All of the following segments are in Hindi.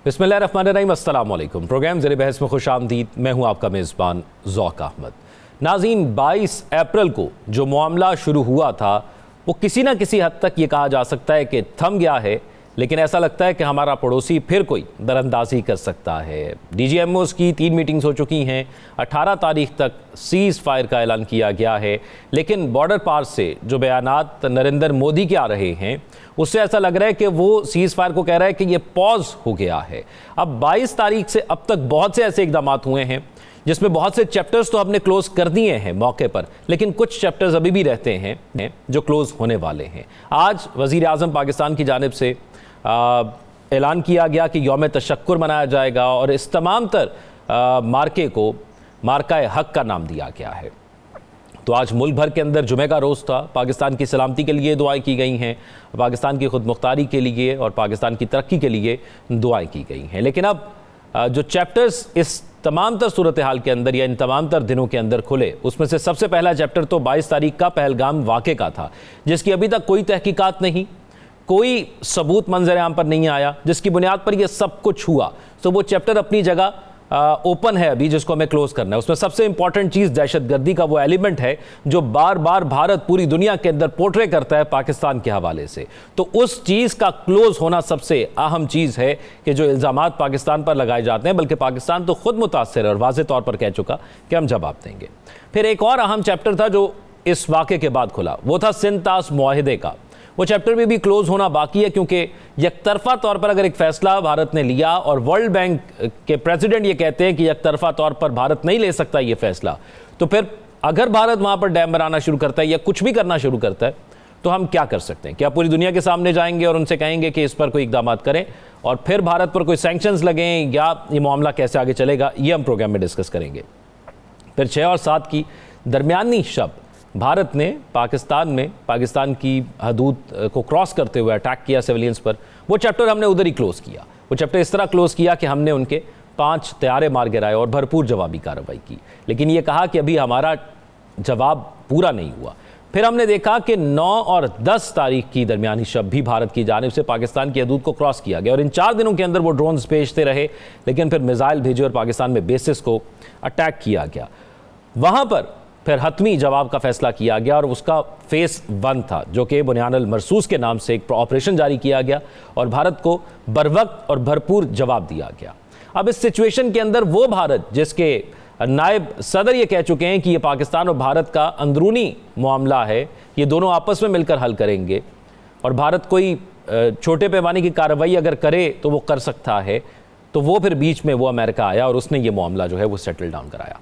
बिस्मिल्लाहिर्रहमानिर्रहीम, अस्सलाम वालेकुम। प्रोग्राम ज़ेरे बहस में खुश आमदीद। मैं हूँ आपका मेज़बान ज़ौक अहमद। नाज़रीन, 22 अप्रैल को जो मामला शुरू हुआ था वो किसी न किसी हद तक ये कहा जा सकता है कि थम गया है, लेकिन ऐसा लगता है कि हमारा पड़ोसी फिर कोई दरअंदाजी कर सकता है। DGMOs की 3 मीटिंग्स हो चुकी हैं। 18 तारीख तक सीज़ फायर का ऐलान किया गया है, लेकिन बॉर्डर पार से जो बयानात नरेंद्र मोदी के आ रहे हैं उससे ऐसा लग रहा है कि वो सीज़ फायर को कह रहा है कि ये पॉज हो गया है। अब 22 तारीख से अब तक बहुत से ऐसे इकदाम हुए हैं जिसमें बहुत से चैप्टर्स तो हमने क्लोज कर दिए हैं मौके पर, लेकिन कुछ चैप्टर्स अभी भी रहते हैं जो क्लोज होने वाले हैं। आज वज़ीर आज़म पाकिस्तान की जानिब से ऐलान किया गया कि यौम तशक्कुर मनाया जाएगा और इस तमाम तर मार्के को मार्का हक का नाम दिया गया है। तो आज मुल्क भर के अंदर जुमे का रोज़ था। पाकिस्तान की सलामती के लिए दुआएं की गई हैं, पाकिस्तान की खुद मुख्तारी के लिए और पाकिस्तान की तरक्की के लिए दुआएं की गई हैं। लेकिन अब जो चैप्टर्स इस तमाम तर सूरत हाल के अंदर या इन तमाम तर दिनों के अंदर खुले, उसमें से सबसे पहला चैप्टर तो 22 तारीख का पहलगाम वाक़े का था, जिसकी अभी तक कोई तहकीकात नहीं, कोई सबूत मंजर आम पर नहीं आया, जिसकी बुनियाद पर यह सब कुछ हुआ। तो वो चैप्टर अपनी जगह ओपन है अभी, जिसको हमें क्लोज करना है। उसमें सबसे इंपॉर्टेंट चीज़ दहशतगर्दी का वो एलिमेंट है जो बार बार भारत पूरी दुनिया के अंदर पोर्ट्रे करता है पाकिस्तान के हवाले से। तो उस चीज़ का क्लोज होना सबसे अहम चीज़ है कि जो इल्ज़ामात पाकिस्तान पर लगाए जाते हैं, बल्कि पाकिस्तान तो खुद मुतासर है और वाज़े तौर पर कह चुका कि हम जवाब देंगे। फिर एक और अहम चैप्टर था जो इस वाक़े के बाद खुला, वो था सिंध तास मुआहिदे का। वो चैप्टर में भी क्लोज होना बाकी है, क्योंकि यकतरफा तौर पर अगर एक फ़ैसला भारत ने लिया और वर्ल्ड बैंक के प्रेसिडेंट ये कहते हैं कि यकतरफा तौर पर भारत नहीं ले सकता ये फ़ैसला, तो फिर अगर भारत वहाँ पर डैम बनाना शुरू करता है या कुछ भी करना शुरू करता है तो हम क्या कर सकते हैं? क्या पूरी दुनिया के सामने जाएंगे और उनसे कहेंगे कि इस पर कोई इक़दाम करें और फिर भारत पर कोई सैंक्शंस लगें, या ये मामला कैसे आगे चलेगा, ये हम प्रोग्राम में डिस्कस करेंगे। फिर 6 और 7 की दरमियानी शब भारत ने पाकिस्तान में पाकिस्तान की हदूद को क्रॉस करते हुए अटैक किया सिविलियंस पर। वो चैप्टर हमने उधर ही क्लोज़ किया। वो चैप्टर इस तरह क्लोज़ किया कि हमने उनके 5 तैयारे मार गिराए और भरपूर जवाबी कार्रवाई की, लेकिन ये कहा कि अभी हमारा जवाब पूरा नहीं हुआ। फिर हमने देखा कि 9 और 10 तारीख की दरमियानी शब भी भारत की जानिब से पाकिस्तान की हदूद को क्रॉस किया गया और इन 4 दिनों के अंदर वो ड्रोन्स भेजते रहे, लेकिन फिर मिसाइल भेजे और पाकिस्तान में बेसिस को अटैक किया गया। वहाँ पर फिर हतमी जवाब का फैसला किया गया और उसका फेस 1 था, जो कि बुनियान अल मरसूस के नाम से एक ऑपरेशन जारी किया गया और भारत को बरवक्त और भरपूर जवाब दिया गया। अब इस सिचुएशन के अंदर वो भारत जिसके नायब सदर ये कह चुके हैं कि ये पाकिस्तान और भारत का अंदरूनी मामला है, ये दोनों आपस में मिलकर हल करेंगे और भारत कोई छोटे पैमाने की कार्रवाई अगर करे तो वो कर सकता है, तो वो फिर बीच में वो अमेरिका आया और उसने ये मामला जो है वो सेटल डाउन कराया।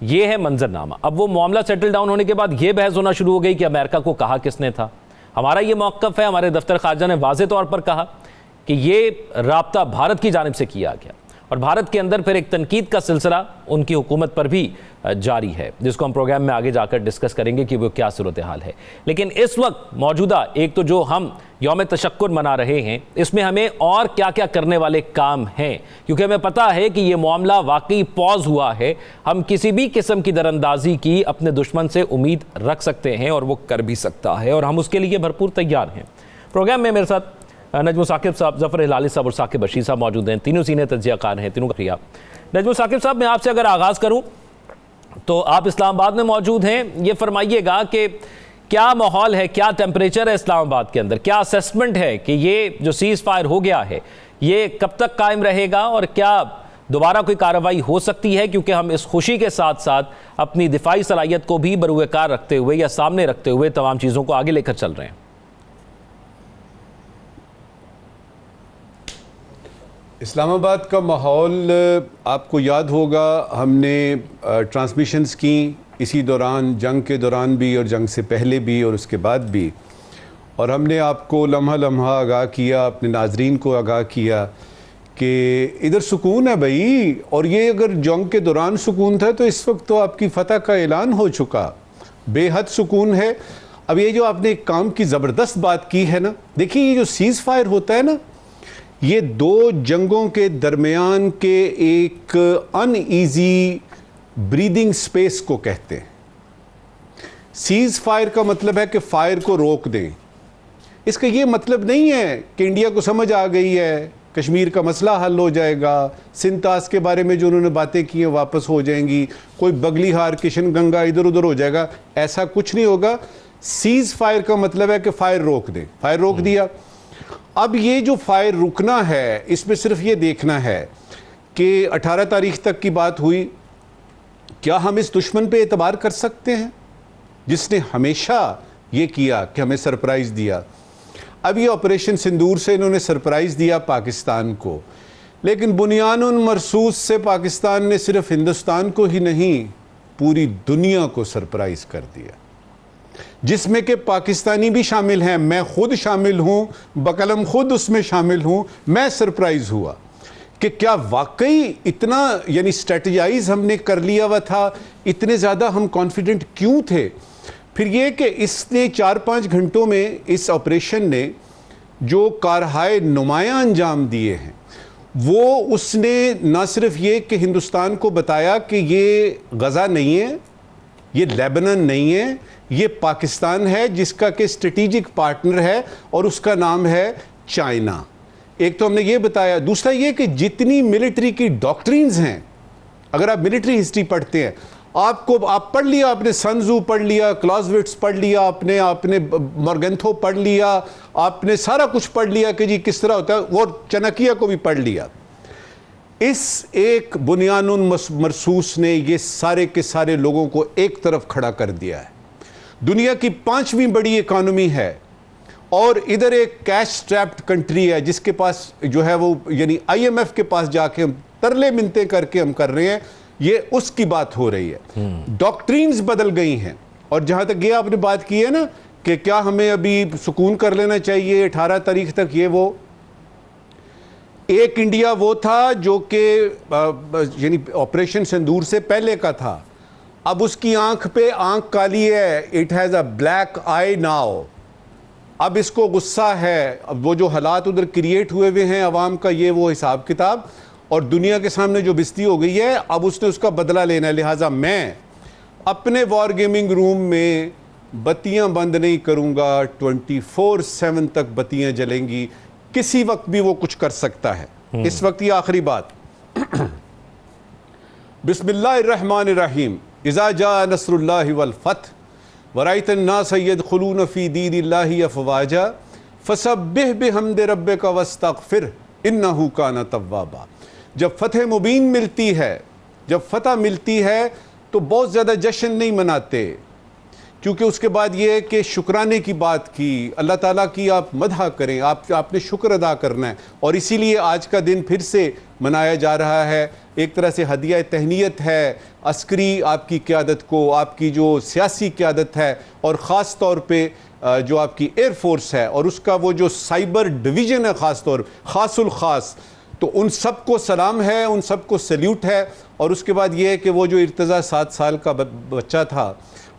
ये है मंजरनामा। अब वो मामला सेटल डाउन होने के बाद ये बहस होना शुरू हो गई कि अमेरिका को कहा किसने था। हमारा ये मौक़िफ़ है, हमारे दफ्तर ख़ारजा ने वाज़े तौर पर कहा कि ये राब्ता भारत की जानिब से किया गया और भारत के अंदर फिर एक तनकीद का सिलसिला उनकी हुकूमत पर भी जारी है, जिसको हम प्रोग्राम में आगे जाकर डिस्कस करेंगे कि वो क्या सूरत हाल है। लेकिन इस वक्त मौजूदा एक तो जो हम यौम तशक्कुर मना रहे हैं, इसमें हमें और क्या क्या करने वाले काम हैं, क्योंकि हमें पता है कि ये मामला वाकई पॉज हुआ है। हम किसी भी किस्म की दरअंदाजी की अपने दुश्मन से उम्मीद रख सकते हैं और वो कर भी सकता है और हम उसके लिए भरपूर तैयार हैं। प्रोग्राम में मेरे साथ नजमुल साकिब साहब, ज़फ़र हिलाली साहब और साकिब बशीर साहब मौजूद हैं। तीनों सीनियर तज्ज़ियाकार हैं। तीनों का शुक्रिया। नजमुल साकिब साहब, मैं आपसे अगर आगाज़ करूं तो आप इस्लामाबाद में मौजूद हैं, ये फरमाइएगा कि क्या माहौल है, क्या टेम्परेचर है इस्लामाबाद के अंदर, क्या असेसमेंट है कि ये जो सीज़ फायर हो गया है ये कब तक कायम रहेगा और क्या दोबारा कोई कार्रवाई हो सकती है, क्योंकि हम इस खुशी के साथ साथ अपनी दिफाई सलाहियत को भी बरूएकार रखते हुए या सामने रखते हुए तमाम चीज़ों को आगे लेकर चल रहे हैं। इस्लामाबाद का माहौल आपको याद होगा, हमने ट्रांसमिशंस की इसी दौरान, जंग के दौरान भी और जंग से पहले भी और उसके बाद भी, और हमने आपको लम्हा लम्हा आगाह किया, अपने नाजरीन को आगाह किया कि इधर सुकून है भाई, और ये अगर जंग के दौरान सुकून था तो इस वक्त तो आपकी फ़तह का ऐलान हो चुका, बेहद सुकून है। अब ये जो आपने एक काम की ज़बरदस्त बात की है ना, देखिए ये जो सीज़ फायर होता है ना, ये 2 जंगों के दरमियान के एक अनईजी ब्रीदिंग स्पेस को कहते हैं। सीज़ फायर का मतलब है कि फायर को रोक दें। इसका ये मतलब नहीं है कि इंडिया को समझ आ गई है कश्मीर का मसला हल हो जाएगा, सिंतास के बारे में जो उन्होंने बातें की हैं वापस हो जाएंगी, कोई बगलीहार किशन गंगा इधर उधर हो जाएगा। ऐसा कुछ नहीं होगा। सीज फायर का मतलब है कि फायर रोक दें, फायर रोक दिया। अब ये जो फायर रुकना है, इसमें सिर्फ ये देखना है कि 18 तारीख तक की बात हुई, क्या हम इस दुश्मन पे एतबार कर सकते हैं जिसने हमेशा ये किया कि हमें सरप्राइज दिया। अब ये ऑपरेशन सिंदूर से इन्होंने सरप्राइज दिया पाकिस्तान को, लेकिन बुनियानुन मरसूस से पाकिस्तान ने सिर्फ हिंदुस्तान को ही नहीं पूरी दुनिया को सरप्राइज कर दिया, जिसमें कि पाकिस्तानी भी शामिल हैं। मैं खुद शामिल हूं, बकलम खुद उसमें शामिल हूं। मैं सरप्राइज हुआ कि क्या वाकई इतना यानी स्ट्रेटजाइज हमने कर लिया हुआ था, इतने ज़्यादा हम कॉन्फिडेंट क्यों थे। फिर ये कि इसने 4-5 घंटों में इस ऑपरेशन ने जो कारहाय नुमायां अंजाम दिए हैं, वो उसने ना सिर्फ ये कि हिंदुस्तान को बताया कि ये गज़ा नहीं है, ये लेबनान नहीं है, ये पाकिस्तान है जिसका कि स्ट्रेटेजिक पार्टनर है और उसका नाम है चाइना। एक तो हमने ये बताया, दूसरा ये कि जितनी मिलिट्री की डॉक्ट्रिन्स हैं, अगर आप मिलिट्री हिस्ट्री पढ़ते हैं, आप पढ़ लिया, आपने सन त्जू पढ़ लिया, क्लाउज़विट्ज़ पढ़ लिया, आपने मॉर्गेंथो पढ़ लिया, आपने सारा कुछ पढ़ लिया कि जी किस तरह होता है, और चाणक्य को भी पढ़ लिया। इस एक बुनियानुन मरसूस ने ये सारे के सारे लोगों को एक तरफ खड़ा कर दिया है। दुनिया की 5वीं बड़ी इकॉनमी है और इधर एक कैश स्ट्रैप्ड कंट्री है जिसके पास जो है वो यानी IMF के पास जाके हम तरले मिनते करके हम कर रहे हैं, ये उसकी बात हो रही है। डॉक्ट्रिन्स बदल गई हैं। और जहां तक ये आपने बात की है ना कि क्या हमें अभी सुकून कर लेना चाहिए 18 तारीख तक, ये वो एक इंडिया वो था जो कि यानी ऑपरेशन सिंदूर से पहले का था, अब उसकी आंख पे आंख काली है, it has a black I now. अब इसको गुस्सा है, अब वो जो हालात उधर क्रिएट हुए हुए हैं अवाम का, ये वो हिसाब किताब और दुनिया के सामने जो बिस्ती हो गई है, अब उसने उसका बदला लेना है। लिहाजा मैं अपने वॉर गेमिंग रूम में बत्तियां बंद नहीं करूंगा, 24/7 तक बत्तियां जलेंगी, किसी वक्त भी वो कुछ कर सकता है। इस वक्त ये आखिरी बात बिस्मिल्लाहिर्रहमानिर्रहीम, इज़ा जा नस्रुल्लाहि वल फथ वराइतन नास यदखुलून फी दीनिल्लाहि अफ़वाजा फसब्बिह बिहम्दि रब्बिका वस्तगफिर इन्नहु काना तव्वाबा। जब फतह मुबीन मिलती है, जब फतह मिलती है तो बहुत ज़्यादा जश्न नहीं मनाते, क्योंकि उसके बाद ये है कि शुक्राने की बात की, अल्लाह ताला की आप मदह करें, आपने शुक्र अदा करना है। और इसीलिए आज का दिन फिर से मनाया जा रहा है। एक तरह से हदिया तहनीयत है अस्करी आपकी क़यादत को, आपकी जो सियासी क़यादत है, और ख़ास तौर पे जो आपकी एयरफोर्स है और उसका वो जो साइबर डिवीज़न है, ख़ास तौर ख़ासुल ख़ास, तो उन सबको सलाम है, उन सबको सल्यूट है। और उसके बाद ये है कि वो जो इर्तज़ा 7 साल का बच्चा था,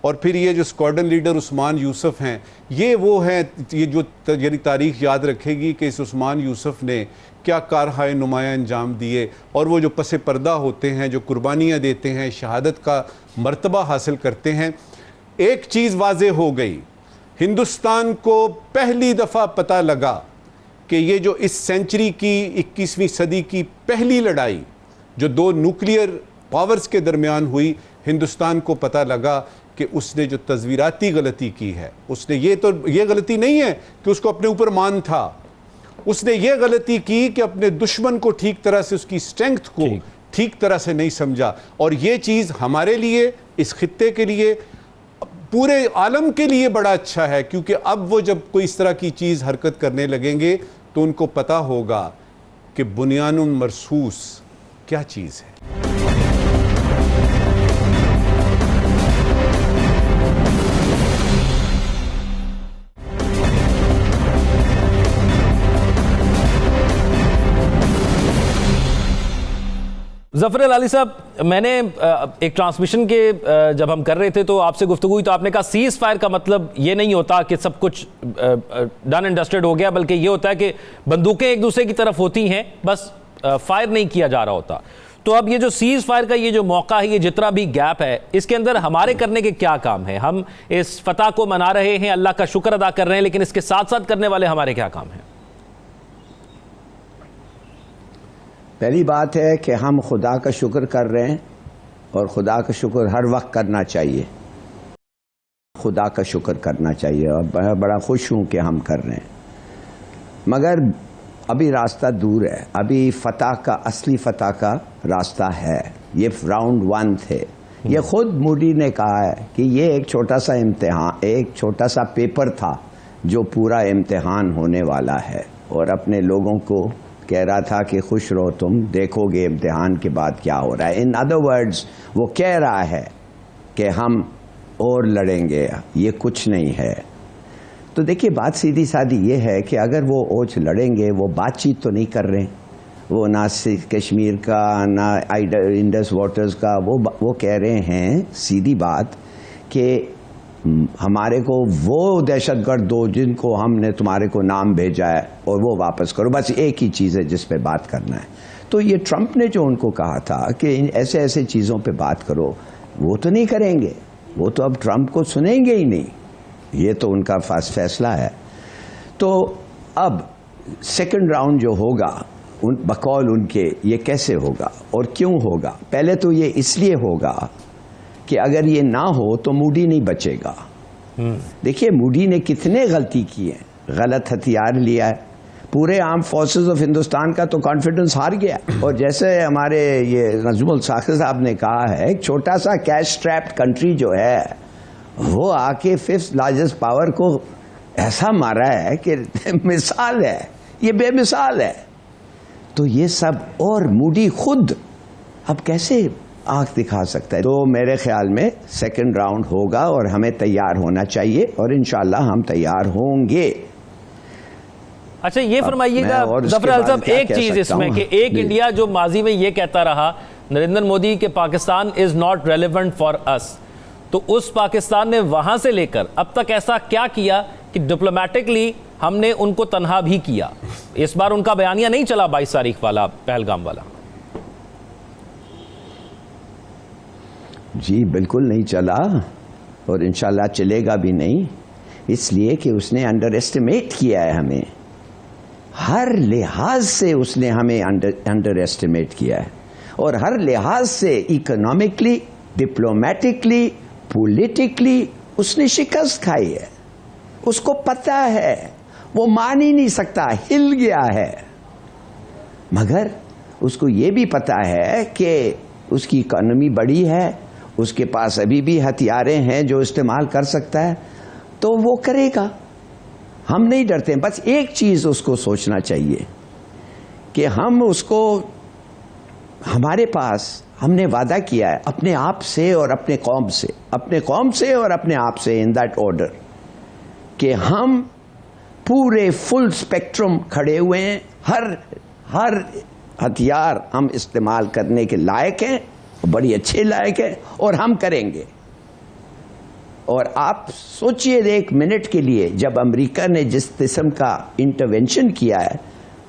और फिर ये जो स्क्वाड्रन लीडर उस्मान यूसुफ हैं, ये वो हैं, ये जो यानी तारीख़ याद रखेगी कि इस उस्मान यूसुफ ने क्या कारहाय नुमायां अंजाम दिए। और वो जो पसे पर्दा होते हैं, जो कुर्बानियाँ देते हैं, शहादत का मर्तबा हासिल करते हैं। एक चीज़ वाज़े हो गई, हिंदुस्तान को पहली दफ़ा पता लगा कि ये जो इस सेंचुरी की 21वीं सदी की पहली लड़ाई जो 2 न्यूक्लियर पावर्स के दरमियान हुई, हिंदुस्तान को पता लगा कि उसने जो तज़वीराती गलती की है, उसने ये गलती नहीं है कि उसको अपने ऊपर मान था, उसने ये गलती की कि अपने दुश्मन को ठीक तरह से, उसकी स्ट्रेंथ को ठीक तरह से नहीं समझा। और ये चीज़ हमारे लिए, इस खित्ते के लिए, पूरे आलम के लिए बड़ा अच्छा है, क्योंकि अब वो जब कोई इस तरह की चीज़ हरकत करने लगेंगे तो उनको पता होगा कि बुनियानुन मरसूस क्या चीज़ है। ज़फ़र अली साहब, मैंने एक ट्रांसमिशन के जब हम कर रहे थे तो आपसे गुफ्तगू हुई, तो आपने कहा सीज़ फायर का मतलब ये नहीं होता कि सब कुछ डन एंड डस्टेड हो गया, बल्कि ये होता है कि बंदूकें एक दूसरे की तरफ होती हैं, बस फायर नहीं किया जा रहा होता। तो अब ये जो सीज़ फायर का ये जो मौका है, ये जितना भी गैप है, इसके अंदर हमारे करने के क्या काम है? हम इस फतह को मना रहे हैं, अल्लाह का शुक्र अदा कर रहे हैं, लेकिन इसके साथ साथ करने वाले हमारे क्या काम हैं? पहली बात है कि हम खुदा का शुक्र कर रहे हैं और खुदा का शुक्र हर वक्त करना चाहिए, खुदा का शुक्र करना चाहिए और बड़ा खुश हूँ कि हम कर रहे हैं। मगर अभी रास्ता दूर है, अभी फतह का, असली फतह का रास्ता है। ये राउंड 1 थे। ये खुद मोदी ने कहा है कि ये एक छोटा सा इम्तिहान, एक छोटा सा पेपर था जो पूरा इम्तिहान होने वाला है, और अपने लोगों को कह रहा था कि खुश रहो, तुम देखोगे इम्तिहान के बाद क्या हो रहा है। इन अदर वर्ड्स वो कह रहा है कि हम और लड़ेंगे, ये कुछ नहीं है। तो देखिए बात सीधी सादी ये है कि अगर वो ओज लड़ेंगे, वो बातचीत तो नहीं कर रहे, वो ना कश्मीर का ना इंडस वाटर्स का, वो कह रहे हैं सीधी बात कि हमारे को वो दहशतगर्द दो जिनको हमने तुम्हारे को नाम भेजा है और वो वापस करो, बस एक ही चीज़ है जिस पे बात करना है। तो ये ट्रंप ने जो उनको कहा था कि इन ऐसे ऐसे चीज़ों पे बात करो, वो तो नहीं करेंगे, वो तो अब ट्रंप को सुनेंगे ही नहीं, ये तो उनका फैसला है। तो अब सेकंड राउंड जो होगा बकौल उनके, ये कैसे होगा और क्यों होगा? पहले तो ये इसलिए होगा कि अगर ये ना हो तो मूडी नहीं बचेगा। देखिए मूडी ने कितने गलती की है, गलत हथियार लिया है, पूरे आर्म फोर्सेस ऑफ हिंदुस्तान का तो कॉन्फिडेंस हार गया। और जैसे हमारे ये नजमुल साखिर साहब ने कहा है, एक छोटा सा कैश स्ट्रैप्ड कंट्री जो है वो आके 5th लार्जेस्ट पावर को ऐसा मारा है कि मिसाल है, ये बेमिसाल है। तो ये सब, और मूडी खुद अब कैसे आंख दिखा सकता है? तो मेरे ख्याल में सेकंड राउंड होगा और हमें तैयार होना चाहिए और इंशाल्लाह हम तैयार होंगे। अच्छा ये फरमाइएगा जफर अली साहब, एक चीज इसमें कि एक इंडिया जो माजी में ये कहता रहा नरेंद्र मोदी के Pakistan is not relevant for us, तो उस पाकिस्तान ने वहां से लेकर अब तक ऐसा क्या किया कि डिप्लोमेटिकली हमने उनको तनहा भी किया? इस बार उनका बयानिया नहीं चला 22 तारीख वाला, पहलगाम वाला। जी बिल्कुल नहीं चला और इंशाल्लाह चलेगा भी नहीं, इसलिए कि उसने अंडर एस्टिमेट किया है हमें, हर लिहाज से उसने हमें अंडर एस्टिमेट किया है और हर लिहाज से इकोनॉमिकली, डिप्लोमेटिकली, पॉलिटिकली उसने शिकस्त खाई है। उसको पता है, वो मान ही नहीं सकता, हिल गया है। मगर उसको ये भी पता है कि उसकी इकोनॉमी बड़ी है, उसके पास अभी भी हथियारें हैं जो इस्तेमाल कर सकता है, तो वो करेगा। हम नहीं डरते, बस एक चीज उसको सोचना चाहिए कि हम उसको, हमारे पास हमने वादा किया है अपने आप से और अपने कौम से, अपने कौम से और अपने आप से, इन दैट ऑर्डर, कि हम पूरे फुल स्पेक्ट्रम खड़े हुए हैं, हर हथियार हम इस्तेमाल करने के लायक हैं, बड़ी अच्छे लायक है और हम करेंगे। और आप सोचिए एक मिनट के लिए, जब अमेरिका ने जिस किस्म का इंटरवेंशन किया है,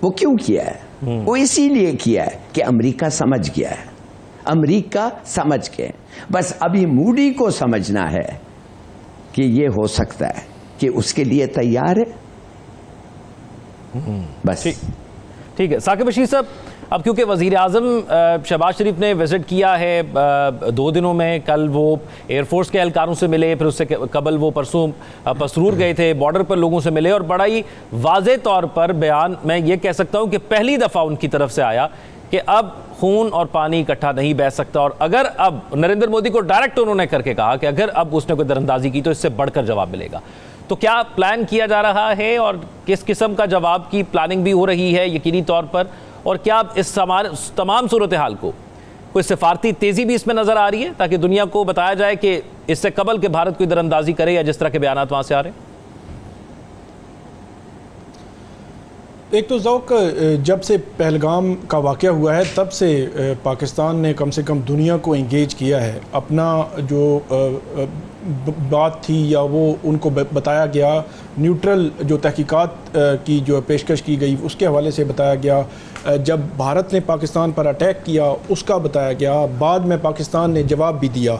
वो क्यों किया है? वो इसीलिए किया है कि अमेरिका समझ गया है, अमेरिका समझ गए। बस अभी मूडी को समझना है कि ये हो सकता है, कि उसके लिए तैयार है, बस। ठीक है साकिब बशीर साहब, अब क्योंकि वज़ीर आज़म शहबाज शरीफ ने विज़िट किया है 2 दिनों में, कल वो एयरफोर्स के एहलकारों से मिले, फिर उससे कबल वो परसों पसरूर गए थे, बॉर्डर पर लोगों से मिले और बड़ा ही वाज़े तौर पर बयान मैं ये कह सकता हूँ कि पहली दफ़ा उनकी तरफ से आया कि अब खून और पानी इकट्ठा नहीं बह सकता। और अगर अब नरेंद्र मोदी को डायरेक्ट उन्होंने करके कहा कि अगर अब उसने कोई दरअंदाजी की तो इससे बढ़कर जवाब मिलेगा। तो क्या प्लान किया जा रहा है और किस किस्म का जवाब की प्लानिंग भी हो रही है यकीनी तौर पर, और क्या इस तमाम सूरत हाल को कोई सिफारती तेज़ी भी इसमें नज़र आ रही है ताकि दुनिया को बताया जाए कि इससे कबल के भारत कोई दरअंदाजी करे, या जिस तरह के बयान वहाँ से आ रहे हैं? एक तो ज़ौक, जब से पहलगाम का वाक़या हुआ है तब से पाकिस्तान ने कम से कम दुनिया को इंगेज किया है। अपना जो बात थी या वो उनको बताया गया, न्यूट्रल जो तहकीकात की जो पेशकश की गई उसके हवाले से बताया गया। जब भारत ने पाकिस्तान पर अटैक किया उसका बताया गया, बाद में पाकिस्तान ने जवाब भी दिया।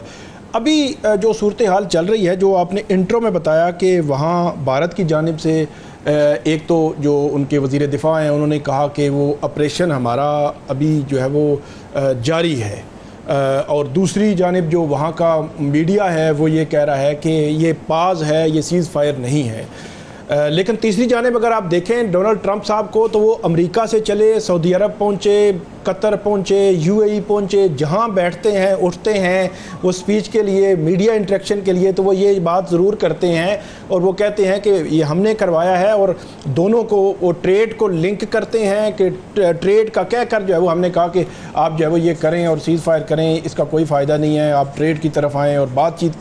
अभी जो सूरत हाल चल रही है, जो आपने इंट्रो में बताया कि वहाँ भारत की जानिब से एक तो जो उनके वज़ीर दिफा हैं उन्होंने कहा कि वो ऑपरेशन हमारा अभी जो है वो जारी है, और दूसरी जानिब जो वहाँ का मीडिया है वो ये कह रहा है कि ये पाज है, ये सीज़ फायर नहीं है। लेकिन तीसरी जानिब अगर आप देखें डोनाल्ड ट्रंप साहब को, तो वो अमेरिका से चले सऊदी अरब पहुँचे, कतर पहुँचे, यूएई पहुँचे, जहाँ बैठते हैं उठते हैं वो स्पीच के लिए, मीडिया इंटरेक्शन के लिए, तो वो ये बात ज़रूर करते हैं और वो कहते हैं कि ये हमने करवाया है, और दोनों को वो ट्रेड को लिंक करते हैं कि ट्रेड का कह कर जो है वो हमने कहा कि आप जो है वो ये करें और सीज़ फायर करें, इसका कोई फ़ायदा नहीं है, आप ट्रेड की तरफ आएँ और बातचीत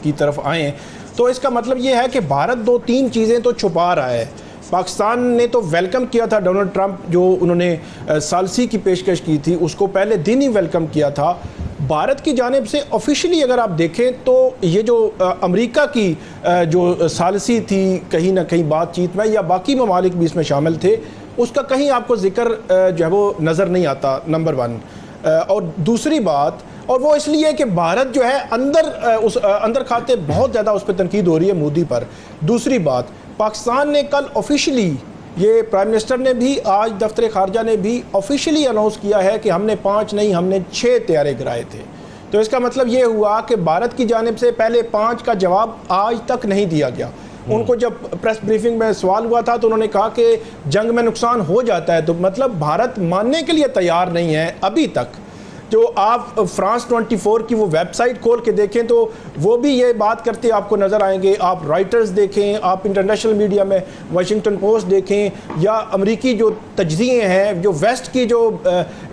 की तरफ आएँ। तो इसका मतलब ये है कि भारत दो तीन चीज़ें तो छुपा रहा है। पाकिस्तान ने तो वेलकम किया था डोनाल्ड ट्रंप, जो उन्होंने सालसी की पेशकश की थी उसको पहले दिन ही वेलकम किया था। भारत की जानिब से ऑफिशियली अगर आप देखें तो ये जो अमेरिका की जो सालसी थी कहीं ना कहीं बातचीत में, या बाकी ममालिक भी इसमें शामिल थे, उसका कहीं आपको जिक्र जो है वो नज़र नहीं आता, नंबर वन। और दूसरी बात, और वो इसलिए कि भारत जो है अंदर खाते बहुत ज़्यादा उस पर तनकीद हो रही है मोदी पर। दूसरी बात, पाकिस्तान ने कल ऑफिशियली, ये प्राइम मिनिस्टर ने भी, आज दफ्तर खारजा ने भी ऑफिशियली अनाउंस किया है कि हमने 5 नहीं हमने 6 तैयारे गिराए थे। तो इसका मतलब ये हुआ कि भारत की जानिब से पहले 5 का जवाब आज तक नहीं दिया गया। उनको जब प्रेस ब्रीफिंग में सवाल हुआ था तो उन्होंने कहा कि जंग में नुकसान हो जाता है, तो मतलब भारत मानने के लिए तैयार नहीं है अभी तक। जो आप फ्रांस 24 की वो वेबसाइट खोल के देखें तो वो भी ये बात करते आपको नज़र आएंगे। आप राइटर्स देखें, आप इंटरनेशनल मीडिया में वाशिंगटन पोस्ट देखें, या अमेरिकी जो तजज़िये हैं, जो वेस्ट की जो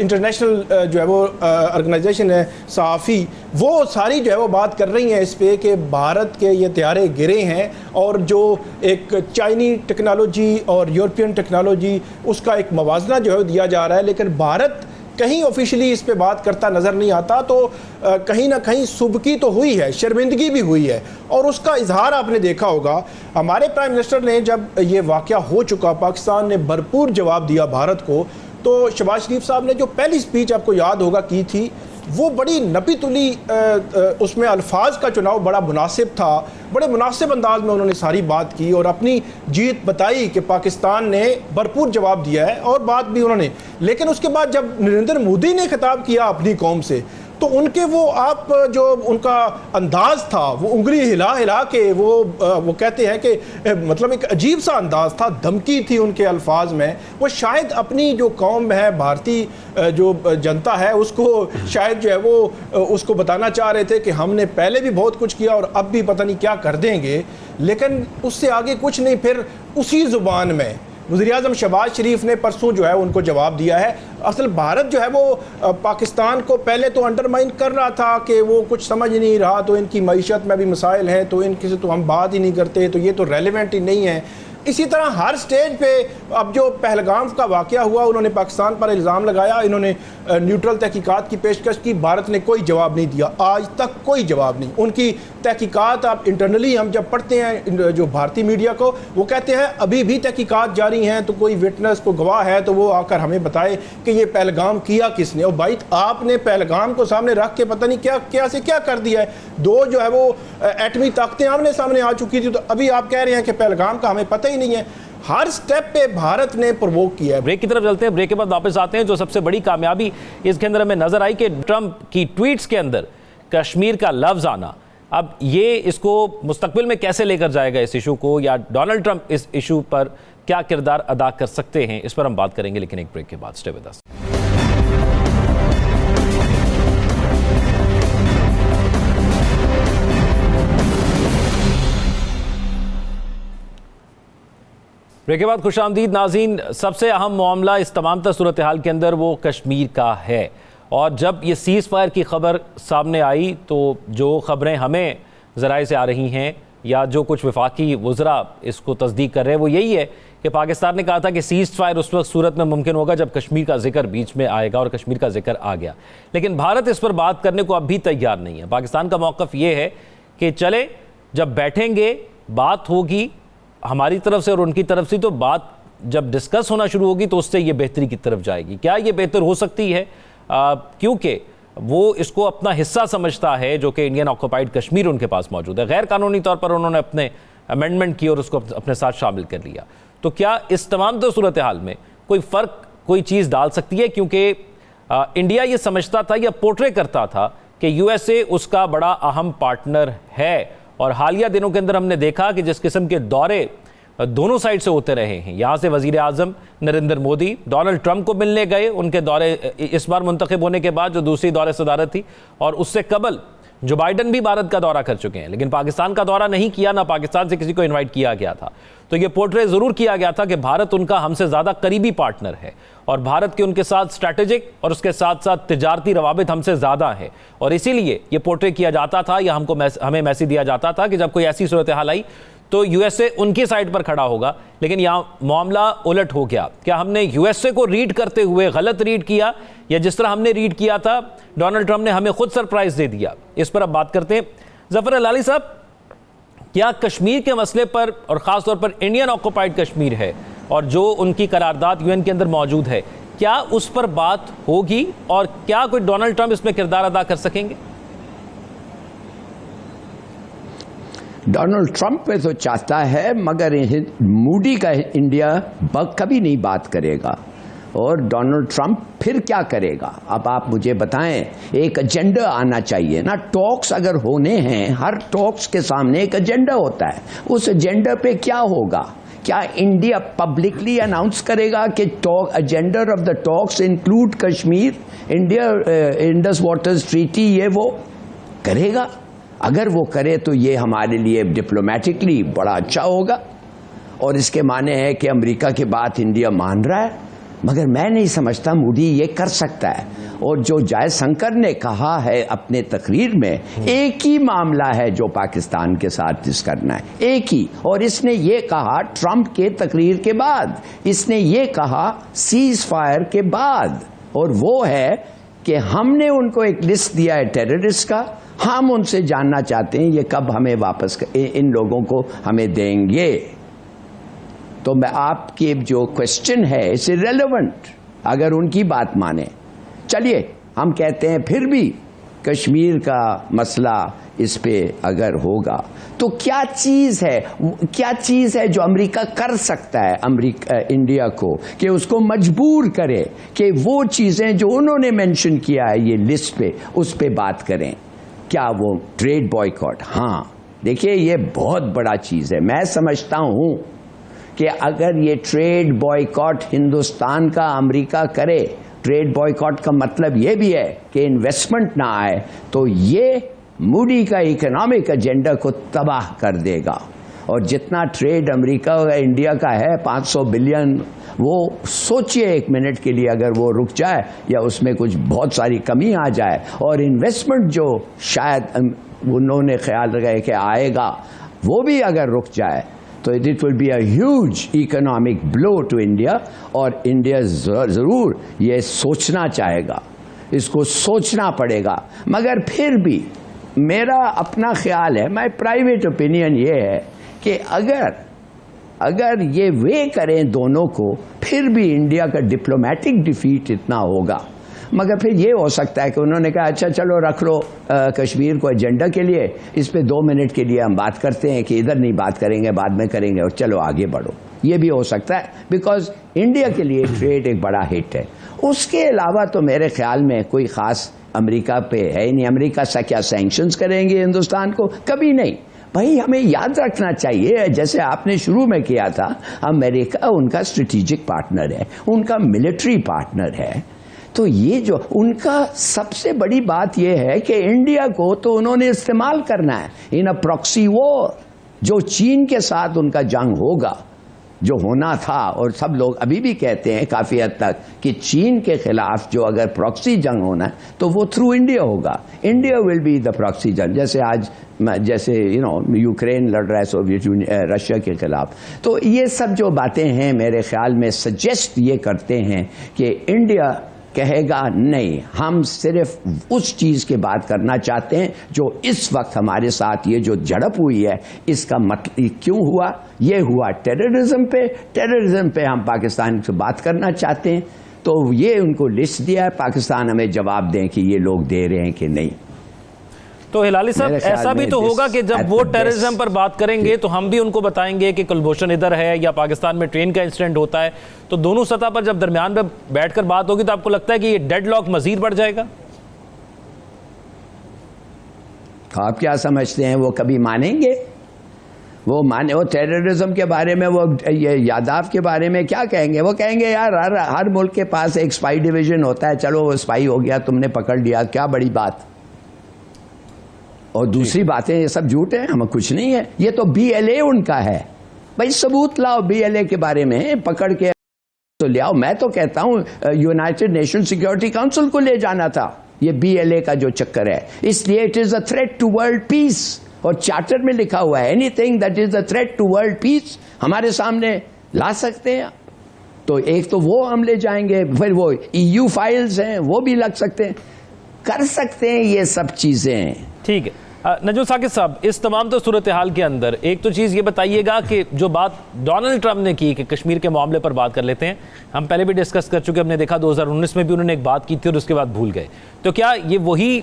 इंटरनेशनल जो है वो ऑर्गेनाइजेशन है सहाफ़ी, वो सारी जो है वो बात कर रही हैं इस पे कि भारत के ये तैयारे गिरे हैं, और जो एक चाइनी टेक्नोलॉजी और यूरोपियन टेक्नोलॉजी उसका एक मवाजना जो है दिया जा रहा है, लेकिन भारत कहीं ऑफिशियली इस पे बात करता नज़र नहीं आता। तो कहीं ना कहीं सुबकी तो हुई है, शर्मिंदगी भी हुई है, और उसका इजहार आपने देखा होगा। हमारे प्राइम मिनिस्टर ने जब ये वाक़या हो चुका, पाकिस्तान ने भरपूर जवाब दिया भारत को, तो शहबाज शरीफ साहब ने जो पहली स्पीच आपको याद होगा की थी, वो बड़ी नपी तुली, उसमें अल्फाज का चुनाव बड़ा मुनासिब था, बड़े मुनासिब अंदाज में उन्होंने सारी बात की और अपनी जीत बताई कि पाकिस्तान ने भरपूर जवाब दिया है, और बात भी उन्होंने। लेकिन उसके बाद जब नरेंद्र मोदी ने खिताब किया अपनी कौम से, तो उनके वो आप जो उनका अंदाज था, वो उंगली हिला हिला के वो कहते हैं कि मतलब एक अजीब सा अंदाज था, धमकी थी उनके अल्फाज में। वो शायद अपनी जो कौम है, भारतीय जो जनता है, उसको शायद जो है वो उसको बताना चाह रहे थे कि हमने पहले भी बहुत कुछ किया और अब भी पता नहीं क्या कर देंगे, लेकिन उससे आगे कुछ नहीं। फिर उसी ज़ुबान में वज़ीर-ए-आज़म शहबाज शरीफ ने परसों जो है उनको जवाब दिया है। असल भारत जो है वो पाकिस्तान को पहले तो अंडरमाइन कर रहा था कि वो कुछ समझ नहीं रहा, तो इनकी मईशत में भी मसाइल हैं, तो इनकी से तो हम बात ही नहीं करते, तो ये तो रेलेवेंट ही नहीं है। इसी तरह हर स्टेज पे अब जो पहलगाम का वाक़या हुआ, उन्होंने पाकिस्तान पर इल्ज़ाम लगाया, इन्होंने न्यूट्रल तहकीकात की पेशकश की, भारत ने कोई जवाब नहीं दिया, आज तक कोई जवाब नहीं। उनकी तहकीकात आप इंटरनली हम जब पढ़ते हैं जो भारतीय मीडिया को, वो कहते हैं अभी भी तहकीकात जारी हैं, तो कोई विटनेस को गवाह है तो वो आकर हमें बताए कि ये पहलगाम किया किसने। और भाई आपने पहलगाम को सामने रख के पता नहीं क्या से क्या कर दिया है। दो जो है वो एटमी ताकतें आमने सामने आ चुकी थी, तो अभी आप कह रहे हैं कि पहलगाम का हमें पता ही नहीं है। हर स्टेप पे भारत ने प्रोवोक किया है। ब्रेक की तरफ चलते हैं, ब्रेक के बाद वापस आते हैं। जो सबसे बड़ी कामयाबी इसके अंदर हमें नजर आई कि ट्रंप की ट्वीट्स के अंदर कश्मीर का लफ्ज आना, अब ये इसको मुस्तकबिल में कैसे लेकर जाएगा इस इशू को, या डोनाल्ड ट्रंप इस इशू पर क्या किरदार अदा कर सकते हैं, इस पर हम बात करेंगे, लेकिन एक ब्रेक के बाद। Stay with us. ब्रेक के बाद खुशामदीद नाज़रीन। सबसे अहम मामला इस तमाम सूरत हाल के अंदर वो कश्मीर का है, और जब ये सीज़ फायर की खबर सामने आई तो जो खबरें हमें ज़राए से आ रही हैं, या जो कुछ वफाकी वज़रा इसको तस्दीक कर रहे हैं, वो यही है कि पाकिस्तान ने कहा था कि सीज़ फायर उस वक्त सूरत में मुमकिन होगा जब कश्मीर का जिक्र बीच में आएगा, और कश्मीर का जिक्र आ गया। लेकिन भारत इस पर बात करने को अब भी तैयार नहीं है। पाकिस्तान का मौक़िफ़ ये है कि चले, जब बैठेंगे बात होगी हमारी तरफ से और उनकी तरफ से, तो बात जब डिस्कस होना शुरू होगी तो उससे ये बेहतरी की तरफ जाएगी। क्या ये बेहतर हो सकती है? क्योंकि वो इसको अपना हिस्सा समझता है जो कि इंडियन ऑक्यूपाइड कश्मीर उनके पास मौजूद है। गैर कानूनी तौर पर उन्होंने अपने अमेंडमेंट की और उसको अपने साथ शामिल कर लिया। तो क्या इस तमाम तो सूरत हाल में कोई फ़र्क, कोई चीज़ डाल सकती है? क्योंकि इंडिया ये समझता था या पोर्ट्रे करता था कि यूएसए उसका बड़ा अहम पार्टनर है, और हालिया दिनों के अंदर हमने देखा कि जिस किस्म के दौरे दोनों साइड से होते रहे हैं, यहाँ से वज़ीर आज़म नरेंद्र मोदी डोनाल्ड ट्रंप को मिलने गए, उनके दौरे इस बार मुंतखब होने के बाद जो दूसरी दौरे सदारत थी, और उससे कबल जो बाइडन भी भारत का दौरा कर चुके हैं, लेकिन पाकिस्तान का दौरा नहीं किया, ना पाकिस्तान से किसी को इनवाइट किया गया था। तो ये पोर्ट्रे ज़रूर किया गया था कि भारत उनका हमसे ज़्यादा करीबी पार्टनर है, और भारत के उनके साथ स्ट्रैटेजिक और उसके साथ साथ तिजारती रवाबित हमसे ज़्यादा है, और इसीलिए ये पोर्ट्रे किया जाता था या हमें मैसेज दिया जाता था कि जब कोई ऐसी सूरत हाल आई तो यूएसए उनकी साइड पर खड़ा होगा। लेकिन यहाँ मामला उलट हो गया। क्या हमने यूएसए को रीड करते हुए गलत रीड किया, या जिस तरह हमने रीड किया था डोनाल्ड ट्रंप ने हमें खुद सरप्राइज दे दिया? इस पर अब बात करते हैं। जफर अलाली साहब, क्या कश्मीर के मसले पर, और ख़ास तौर पर इंडियन ऑक्युपाइड कश्मीर है और जो उनकी करारदाद यूएन के अंदर मौजूद है, क्या उस पर बात होगी, और क्या कोई डोनाल्ड ट्रंप इसमें किरदार अदा कर सकेंगे? डोनाल्ड ट्रंप पे तो चाहता है, मगर मूडी का इंडिया कभी नहीं बात करेगा। और डोनाल्ड ट्रंप फिर क्या करेगा? अब आप मुझे बताएं, एक एजेंडा आना चाहिए ना। टॉक्स अगर होने हैं, हर टॉक्स के सामने एक एजेंडा होता है। उस एजेंडा पे क्या होगा? क्या इंडिया पब्लिकली अनाउंस करेगा कि agenda of the talks include Kashmir, India Indus waters treaty, ये वो करेगा? अगर वो करे तो ये हमारे लिए डिप्लोमेटिकली बड़ा अच्छा होगा, और इसके माने है कि अमेरिका की बात इंडिया मान रहा है। मगर मैं नहीं समझता मोदी ये कर सकता है। और जो जयशंकर ने कहा है अपने तकरीर में, एक ही मामला है जो पाकिस्तान के साथ जिस करना है, एक ही। और इसने ये कहा ट्रंप के तकरीर के बाद, इसने ये कहा सीज फायर के बाद, और वो है कि हमने उनको एक लिस्ट दिया है टेररिस्ट का, हम उनसे जानना चाहते हैं ये कब हमें वापस इन लोगों को हमें देंगे। तो मैं आपकी जो क्वेश्चन है इट्स इररिलेवेंट अगर उनकी बात माने। चलिए हम कहते हैं फिर भी कश्मीर का मसला इस पे अगर होगा तो क्या चीज़ है जो अमेरिका कर सकता है इंडिया को कि उसको मजबूर करे कि वो चीज़ें जो उन्होंने मेंशन किया है ये लिस्ट पे, उस पे बात करें। क्या वो ट्रेड बॉयकॉट? हाँ, देखिए ये बहुत बड़ा चीज़ है। मैं समझता हूँ कि अगर ये ट्रेड बॉयकॉट हिंदुस्तान का अमेरिका करे, ट्रेड बॉयकॉट का मतलब ये भी है कि इन्वेस्टमेंट ना आए, तो ये मूडी का इकोनॉमिक एजेंडा को तबाह कर देगा। और जितना ट्रेड अमेरिका और इंडिया का है 500 बिलियन, वो सोचिए एक मिनट के लिए अगर वो रुक जाए या उसमें कुछ बहुत सारी कमी आ जाए, और इन्वेस्टमेंट जो शायद उन्होंने ख्याल रखा कि आएगा वो भी अगर रुक जाए, तो it will be a huge economic blow to India. और इंडिया ज़रूर ये सोचना चाहेगा, इसको सोचना पड़ेगा। मगर फिर भी मेरा अपना ख्याल है, माय प्राइवेट ओपिनियन ये है कि अगर ये वे करें दोनों को, फिर भी इंडिया का डिप्लोमेटिक डिफीट इतना होगा। मगर फिर ये हो सकता है कि उन्होंने कहा अच्छा चलो रख लो कश्मीर को एजेंडा के लिए, इस पे 2 मिनट के लिए हम बात करते हैं कि इधर नहीं बात करेंगे, बाद में करेंगे, और चलो आगे बढ़ो। ये भी हो सकता है, बिकॉज इंडिया के लिए ट्रेड एक बड़ा हिट है। उसके अलावा तो मेरे ख्याल में कोई ख़ास अमेरिका पे है ही नहीं। अमेरिका से क्या सैंक्शंस करेंगे हिंदुस्तान को? कभी नहीं। भाई हमें याद रखना चाहिए, जैसे आपने शुरू में किया था, अमेरिका उनका स्ट्रेटेजिक पार्टनर है, उनका मिलिट्री पार्टनर है। तो ये जो उनका सबसे बड़ी बात यह है कि इंडिया को तो उन्होंने इस्तेमाल करना है इन अ प्रॉक्सी वॉर। जो चीन के साथ उनका जंग होगा, जो होना था, और सब लोग अभी भी कहते हैं काफ़ी हद तक कि चीन के खिलाफ जो अगर प्रॉक्सी जंग होना है तो वो थ्रू इंडिया होगा। India will be the proxy जंग, जैसे आज यूक्रेन लड़ रहा है सोवियत यूनियन रशिया के खिलाफ। तो ये सब जो बातें हैं मेरे ख्याल में सजेस्ट ये करते हैं कि इंडिया कहेगा नहीं, हम सिर्फ उस चीज़ की बात करना चाहते हैं जो इस वक्त हमारे साथ ये जो झड़प हुई है, इसका मतलब क्यों हुआ? ये हुआ टेररिज्म पे हम पाकिस्तान से बात करना चाहते हैं। तो ये उनको लिस्ट दिया है, पाकिस्तान हमें जवाब दें कि ये लोग दे रहे हैं कि नहीं। तो हिलाली साहब, मेरे ख्याल ऐसा भी में तो होगा कि जब at वो the टेररिज्म best- पर बात करेंगे तो हम भी उनको बताएंगे कि कुलभूषण इधर है या पाकिस्तान में ट्रेन का इंसिडेंट होता है, तो दोनों सतह पर जब दरमियान में बैठकर बात होगी तो आपको लगता है कि ये डेडलॉक मजीद बढ़ जाएगा? आप क्या समझते हैं वो कभी मानेंगे? वो टेररिज्म के बारे में, वो ये यादाव के बारे में क्या कहेंगे? वो कहेंगे यार हर मुल्क के पास एक स्पाई डिवीजन होता है, चलो वो स्पाई हो गया, तुमने पकड़ लिया, क्या बड़ी बात। और दूसरी बातें ये सब झूठ है, हमें कुछ नहीं है। ये तो BLA उनका है भाई, सबूत लाओ BLA के बारे में, पकड़ के तो ले आओ। मैं तो कहता हूं यूनाइटेड नेशन सिक्योरिटी काउंसिल को ले जाना था ये BLA का जो चक्कर है, इसलिए it is a threat to world peace, और चार्टर में लिखा हुआ है anything that is a threat to world peace हमारे सामने ला सकते हैं। तो एक तो वो हम ले जाएंगे, फिर वो EU फाइल्स हैं वो भी लग सकते हैं, कर सकते हैं ये सब चीजें। ठीक है नजमुल साकिब साहब, इस तमाम तो सूरत हाल के अंदर एक तो चीज़ ये बताइएगा कि जो बात डोनाल्ड ट्रंप ने की कि कश्मीर के मामले पर बात कर लेते हैं, हम पहले भी डिस्कस कर चुके, हमने देखा 2019 में भी उन्होंने एक बात की थी और उसके बाद भूल गए, तो क्या ये वही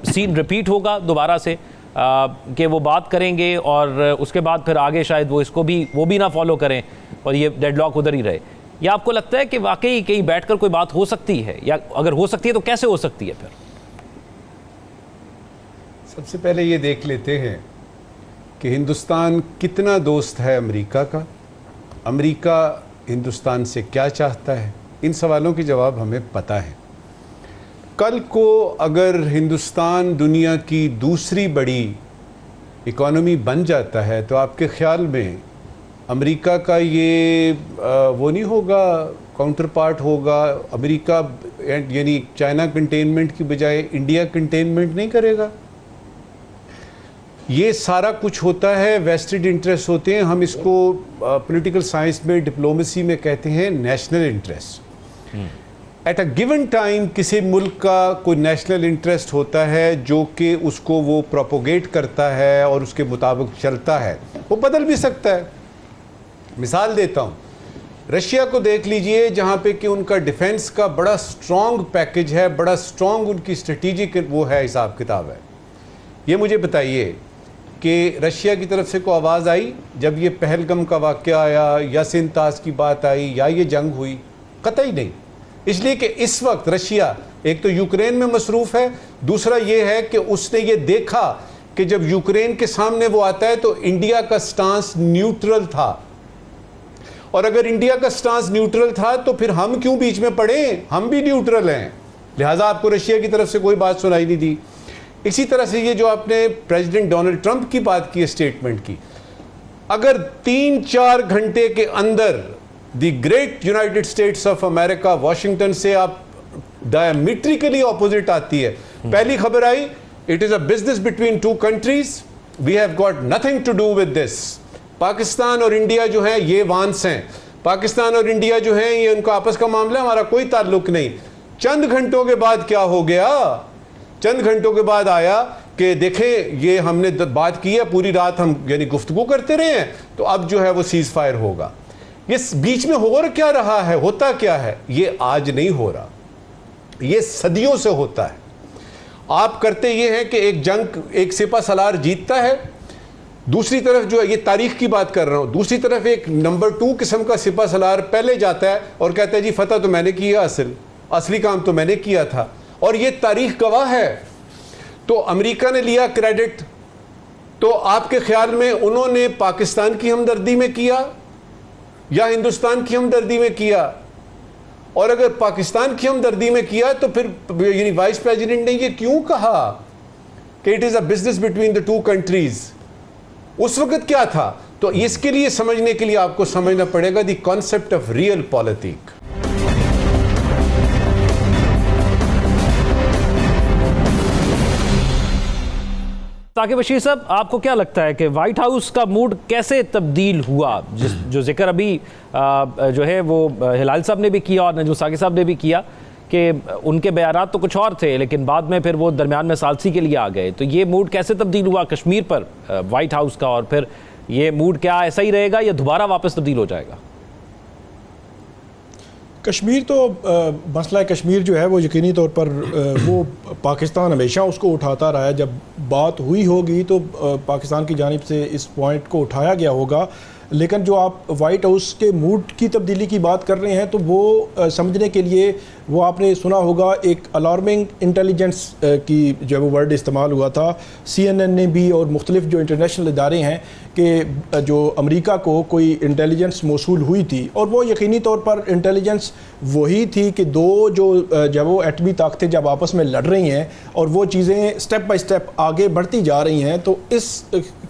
सीन रिपीट होगा दोबारा से कि वो बात करेंगे और उसके बाद फिर आगे शायद वो भी ना फॉलो करें और ये डेडलॉक उधर ही रहे, या आपको लगता है कि वाकई कहीं बैठकर कोई बात हो सकती है, या अगर हो सकती है तो कैसे हो सकती है? फिर सबसे पहले ये देख लेते हैं कि हिंदुस्तान कितना दोस्त है अमेरिका का, अमेरिका हिंदुस्तान से क्या चाहता है। इन सवालों के जवाब हमें पता है। कल को अगर हिंदुस्तान दुनिया की दूसरी बड़ी इकोनॉमी बन जाता है तो आपके ख्याल में अमेरिका का ये वो नहीं होगा, काउंटर पार्ट होगा, अमेरिका यानी चाइना कंटेनमेंट की बजाय इंडिया कंटेनमेंट नहीं करेगा? ये सारा कुछ होता है, वेस्टेड इंटरेस्ट होते हैं, हम इसको पॉलिटिकल साइंस में, डिप्लोमेसी में कहते हैं national interest. At a given time किसी मुल्क का कोई नेशनल इंटरेस्ट होता है जो कि उसको वो प्रोपोगेट करता है और उसके मुताबिक चलता है, वो बदल भी सकता है। मिसाल देता हूँ, रशिया को देख लीजिए जहाँ पे कि उनका डिफेंस का बड़ा स्ट्रॉन्ग पैकेज है, बड़ा स्ट्रॉन्ग उनकी स्ट्रेटेजिक वो है, हिसाब किताब है। ये मुझे बताइए कि रशिया की तरफ से कोई आवाज़ आई जब ये पहलगम का वाक़या आया या सिंतास की बात आई या ये जंग हुई? कतई नहीं। इसलिए कि इस वक्त रशिया एक तो यूक्रेन में मसरूफ़ है, दूसरा ये है कि उसने ये देखा कि जब यूक्रेन के सामने वो आता है तो इंडिया का स्टांस न्यूट्रल था, और अगर इंडिया का स्टांस न्यूट्रल था तो फिर हम क्यों बीच में पड़े? हम भी न्यूट्रल हैं, लिहाजा आपको रशिया की तरफ से कोई बात सुनाई नहीं दी। इसी तरह से ये जो आपने प्रेसिडेंट डोनाल्ड ट्रंप की बात की, स्टेटमेंट की, अगर 3-4 घंटे के अंदर the great United States of America Washington से आप डायमीट्रिकली ऑपोजिट आती है। पहली खबर आई, it is a business between two countries, we have got nothing to do with this. Pakistan और इंडिया जो है ये वांस हैं, पाकिस्तान और इंडिया जो है ये उनका आपस का मामला, हमारा कोई ताल्लुक नहीं। चंद घंटों के बाद क्या हो गया? चंद घंटों के बाद आया कि देखें ये हमने बात की है, पूरी रात हम यानी गुफ्तगू करते रहे हैं, तो अब जो है वो सीज फायर होगा। ये बीच में हो क्या रहा है, होता क्या है? ये आज नहीं हो रहा, ये सदियों से होता है। आप करते ये हैं कि एक जंग, एक सिपा सलार जीतता है, दूसरी तरफ जो है, ये तारीख की बात कर रहा हूं, दूसरी तरफ एक नंबर 2 किस्म का सिपा सलार पहले जाता है और कहता है जी फतह तो मैंने किया, असली काम तो मैंने किया था, और ये तारीख गवाह है। तो अमेरिका ने लिया क्रेडिट, तो आपके ख्याल में उन्होंने पाकिस्तान की हमदर्दी में किया या हिंदुस्तान की हमदर्दी में किया? और अगर पाकिस्तान की हमदर्दी में किया तो फिर यानी वाइस प्रेसिडेंट ने ये क्यों कहा कि it is a business between the two countries? उस वक्त क्या था? तो इसके लिए समझने के लिए आपको समझना पड़ेगा the concept of realpolitik. Saqib Bashir साहब, आपको क्या लगता है कि व्हाइट हाउस का मूड कैसे तब्दील हुआ? जो जिक्र अभी जो है वो हिलाल साहब ने भी किया और नजमुल साकिब साहब ने भी किया कि उनके बयानात तो कुछ और थे, लेकिन बाद में फिर वो दरमियान में सालसी के लिए आ गए, तो ये मूड कैसे तब्दील हुआ कश्मीर पर व्हाइट हाउस का, और फिर ये मूड क्या ऐसा ही रहेगा या दोबारा वापस तब्दील हो जाएगा? कश्मीर तो मसला कश्मीर जो है वो यकीनी तौर पर वो पाकिस्तान हमेशा उसको उठाता रहा है। जब बात हुई होगी तो पाकिस्तान की जानिब से इस पॉइंट को उठाया गया होगा, लेकिन जो आप वाइट हाउस के मूड की तब्दीली की बात कर रहे हैं तो वो समझने के लिए वो आपने सुना होगा एक अलार्मिंग इंटेलिजेंस की जो वो वर्ड इस्तेमाल हुआ था। CNN ने भी और मुख्तलिफ जो इंटरनेशनल इदारे हैं कि जो अमेरिका को कोई इंटेलिजेंस मौसूल हुई थी, और वो यकीनी तौर पर इंटेलिजेंस वही थी कि दो जो जब वो एटमी ताकतें जब आपस में लड़ रही हैं और वो चीज़ें स्टेप बाय स्टेप आगे बढ़ती जा रही हैं, तो इस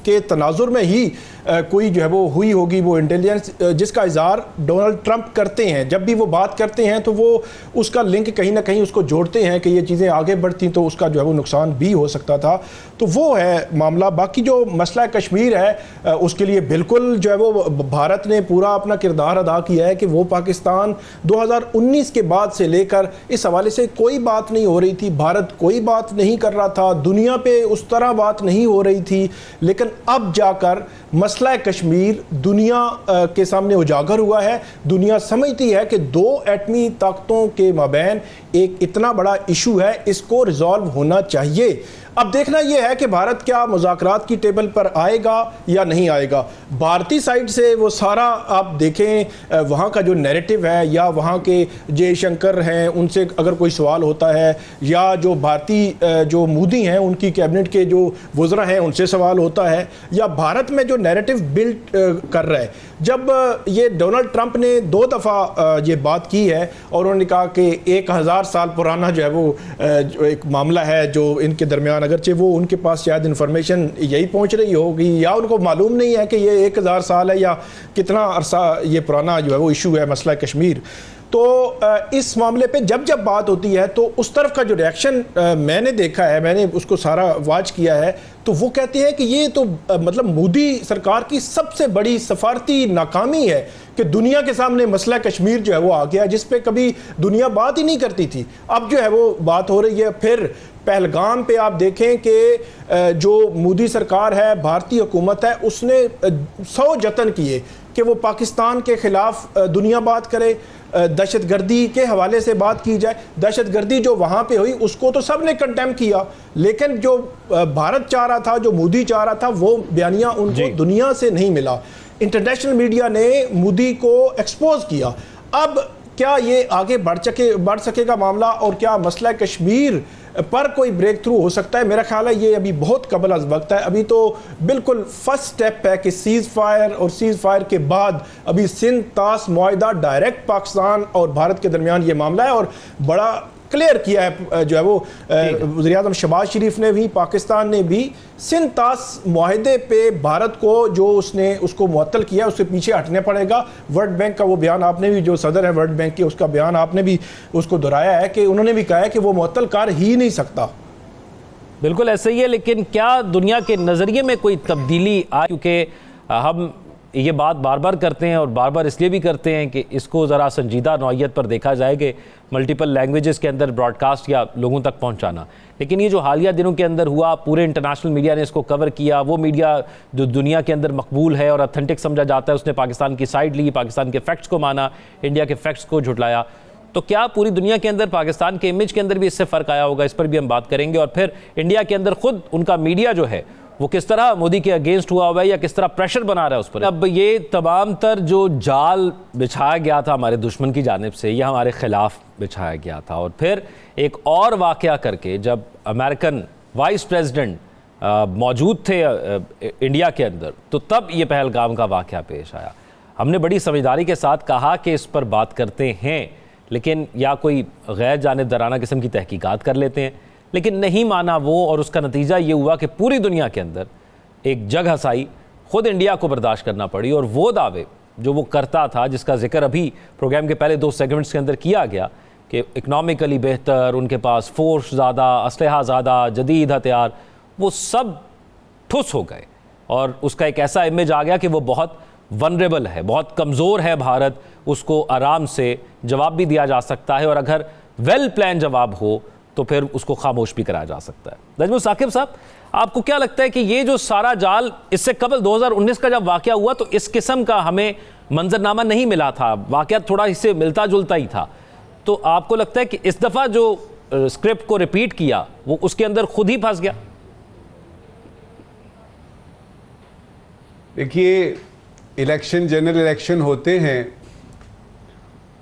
के तनाजुर में ही कोई जो है वो हुई होगी वो इंटेलिजेंस, जिसका इज़हार डोनाल्ड ट्रंप करते हैं। जब भी वो बात करते हैं तो वो उसका लिंक कहीं ना कहीं उसको जोड़ते हैं कि ये चीज़ें आगे बढ़ती तो उसका जो है वो नुकसान भी हो सकता था। तो वो है मामला। बाकी जो मसला कश्मीर है उसके लिए बिल्कुल जो है वो भारत ने पूरा अपना किरदार अदा किया है कि वो पाकिस्तान 2019 के बाद से लेकर इस हवाले से कोई बात नहीं हो रही थी, भारत कोई बात नहीं कर रहा था, दुनिया पे उस तरह बात नहीं हो रही थी, लेकिन अब जाकर मसला कश्मीर दुनिया के सामने उजागर हुआ है। दुनिया समझती है कि दो एटमी ताकतों के माबैन एक इतना बड़ा इशू है, इसको रिजॉल्व होना चाहिए। अब देखना यह है कि भारत क्या मुज़ाकरात की टेबल पर आएगा या नहीं आएगा। भारतीय साइड से वो सारा आप देखें वहाँ का जो नैरेटिव है, या वहाँ के जयशंकर हैं उनसे अगर कोई सवाल होता है, या जो भारतीय जो मोदी हैं उनकी कैबिनेट के जो वज़रा हैं उनसे सवाल होता है, या भारत में जो नैरेटिव बिल्ड कर रहा है। जब ये डोनाल्ड ट्रंप ने 2 दफ़ा ये बात की है और उन्होंने कहा कि 1000 साल पुराना जो है वो जो एक मामला है जो इनके दरमियान, अगरचे वो उनके पास शायद इन्फॉर्मेशन यही पहुंच रही होगी या उनको मालूम नहीं है कि ये 1000 साल है या कितना अरसा ये पुराना जो है वो इशू है मसला कश्मीर। तो इस मामले पे जब जब बात होती है तो उस तरफ का जो रिएक्शन मैंने देखा है, मैंने उसको सारा वाच किया है, तो वो कहते हैं कि ये तो मतलब मोदी सरकार की सबसे बड़ी सफारती नाकामी है कि दुनिया के सामने मसला कश्मीर जो है वो आ गया, जिस पे कभी दुनिया बात ही नहीं करती थी, अब जो है वो बात हो रही है। फिर पहलगाम पे आप देखें कि जो मोदी सरकार है, भारतीय हुकूमत है, उसने 100 जतन किए कि वो पाकिस्तान के ख़िलाफ़ दुनिया बात करे, दहशतगर्दी के हवाले से बात की जाए। दहशतगर्दी जो वहाँ पे हुई उसको तो सब ने कंडेम किया, लेकिन जो भारत चाह रहा था, जो मोदी चाह रहा था, वो बयानिया उनको दुनिया से नहीं मिला। इंटरनेशनल मीडिया ने मोदी को एक्सपोज किया। अब क्या ये आगे बढ़ सकेगा मामला, और क्या मसला कश्मीर पर कोई ब्रेक थ्रू हो सकता है? मेरा ख्याल है ये अभी बहुत कबल अज़ वक्त है। अभी तो बिल्कुल फर्स्ट स्टेप है कि सीज़ फायर, और सीज़ फायर के बाद अभी सिंध तास मुआहिदा डायरेक्ट पाकिस्तान और भारत के दरमियान ये मामला है, और बड़ा क्लियर किया है जो है वो वज़ीर-ए-आज़म शहबाज शरीफ ने भी, पाकिस्तान ने भी सिंध तास मुआहिदे पे भारत को जो उसने उसको मुअत्तल किया उससे पीछे हटने पड़ेगा। वर्ल्ड बैंक का वो बयान आपने भी, जो सदर है वर्ल्ड बैंक के, उसका बयान आपने भी उसको दोहराया है कि उन्होंने भी कहा है कि वो मुअत्तल कर ही नहीं सकता। बिल्कुल ऐसा ही है, लेकिन क्या दुनिया के नज़रिए में कोई तब्दीली आई? क्योंकि हम ये बात बार बार करते हैं, और बार बार इसलिए भी करते हैं कि इसको ज़रा संजीदा नौइयत पर देखा जाए कि मल्टीपल लैंग्वेजेस के अंदर ब्रॉडकास्ट या लोगों तक पहुंचाना। लेकिन ये जो हालिया दिनों के अंदर हुआ, पूरे इंटरनेशनल मीडिया ने इसको कवर किया, वो मीडिया जो दुनिया के अंदर मकबूल है और ऑथेंटिक समझा जाता है, उसने पाकिस्तान की साइड ली, पाकिस्तान के फैक्ट्स को माना, इंडिया के फैक्ट्स को झुटलाया। तो क्या पूरी दुनिया के अंदर पाकिस्तान के इमेज के अंदर भी इससे फ़र्क आया होगा? इस पर भी हम बात करेंगे। और फिर इंडिया के अंदर खुद उनका मीडिया जो है वो किस तरह मोदी के अगेंस्ट हुआ है या किस तरह प्रेशर बना रहा है उस पर। अब ये तमाम तर जो जाल बिछाया गया था हमारे दुश्मन की जानिब से, यह हमारे ख़िलाफ़ बिछाया गया था। और फिर एक और वाक़या करके, जब अमेरिकन वाइस प्रेसिडेंट मौजूद थे इंडिया के अंदर, तो तब ये पहलगाम का वाक़या पेश आया। हमने बड़ी समझदारी के साथ कहा कि इस पर बात करते हैं, लेकिन या कोई गैर जानिबदाराना किस्म की तहकीकात कर लेते हैं, लेकिन नहीं माना वो। और उसका नतीजा ये हुआ कि पूरी दुनिया के अंदर एक जग हसाई ख़ुद इंडिया को बर्दाश्त करना पड़ी। और वो दावे जो वो करता था, जिसका जिक्र अभी प्रोग्राम के पहले 2 सेगमेंट्स के अंदर किया गया कि इकनॉमिकली बेहतर, उनके पास फोर्स ज़्यादा, असलहा ज़्यादा, जदीद हथियार, वो सब ठुस हो गए। और उसका एक ऐसा इमेज आ गया कि वो बहुत वनरेबल है, बहुत कमज़ोर है भारत, उसको आराम से जवाब भी दिया जा सकता है, और अगर वेल प्लान जवाब हो तो फिर उसको खामोश भी कराया जा सकता है। नजमुल साकिब साहब, आपको क्या लगता है कि ये जो सारा जाल, इससे कबल 2019 का जब वाकया हुआ तो इस किस्म का हमें मंजरनामा नहीं मिला था, वाकया थोड़ा इससे मिलता जुलता ही था, तो आपको लगता है कि इस दफ़ा जो स्क्रिप्ट को रिपीट किया वो उसके अंदर खुद ही फंस गया? देखिए, इलेक्शन, जनरल इलेक्शन होते हैं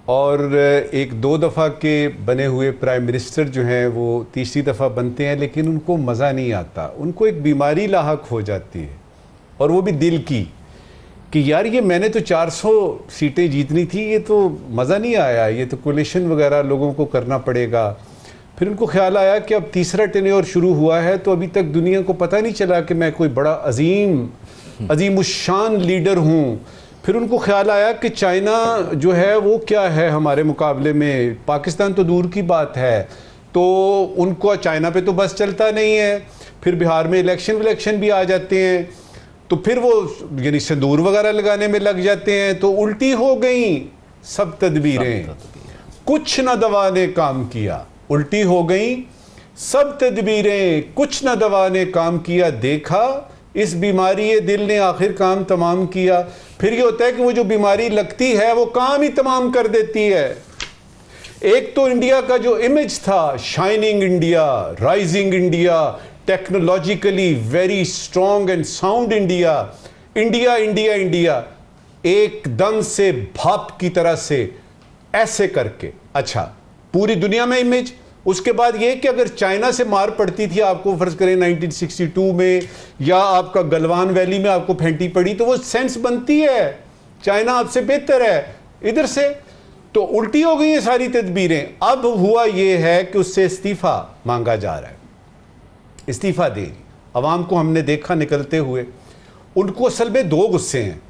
और एक दो दफ़ा के बने हुए प्राइम मिनिस्टर जो हैं वो तीसरी दफ़ा बनते हैं, लेकिन उनको मज़ा नहीं आता, उनको एक बीमारी लाहक हो जाती है, और वो भी दिल की, कि यार ये मैंने तो 400 सीटें जीतनी थी, ये तो मज़ा नहीं आया, ये तो कोलिशन वगैरह लोगों को करना पड़ेगा। फिर उनको ख्याल आया कि अब तीसरा टेन्योर शुरू हुआ है तो अभी तक दुनिया को पता नहीं चला कि मैं कोई बड़ा अजीमुशान लीडर हूँ। फिर उनको ख्याल आया कि चाइना जो है वो क्या है हमारे मुकाबले में, पाकिस्तान तो दूर की बात है, तो उनको चाइना पे तो बस चलता नहीं है। फिर बिहार में इलेक्शन भी आ जाते हैं, तो फिर वो यानी सिंदूर वगैरह लगाने में लग जाते हैं, तो उल्टी हो गई सब तदबीरें, कुछ ना दवा ने काम किया। उल्टी हो गई सब तदबीरें, कुछ ना दवा ने काम किया, देखा इस बीमारी ये दिल ने आखिर काम तमाम किया। फिर ये होता है कि वो जो बीमारी लगती है वो काम ही तमाम कर देती है। एक तो इंडिया का जो इमेज था, shining India, rising India, technologically very strong and sound India, India India India, एकदम से भाप की तरह से ऐसे करके, अच्छा पूरी दुनिया में इमेज। उसके बाद ये कि अगर चाइना से मार पड़ती थी आपको, फर्ज करें 1962 में, या आपका गलवान वैली में आपको फेंटी पड़ी, तो वो सेंस बनती है, चाइना आपसे बेहतर है इधर से, तो उल्टी हो गई ये सारी तदबीरें। अब हुआ ये है कि उससे इस्तीफा मांगा जा रहा है, इस्तीफा दे। अवाम को हमने देखा निकलते हुए, उनको असल में दो गुस्से हैं।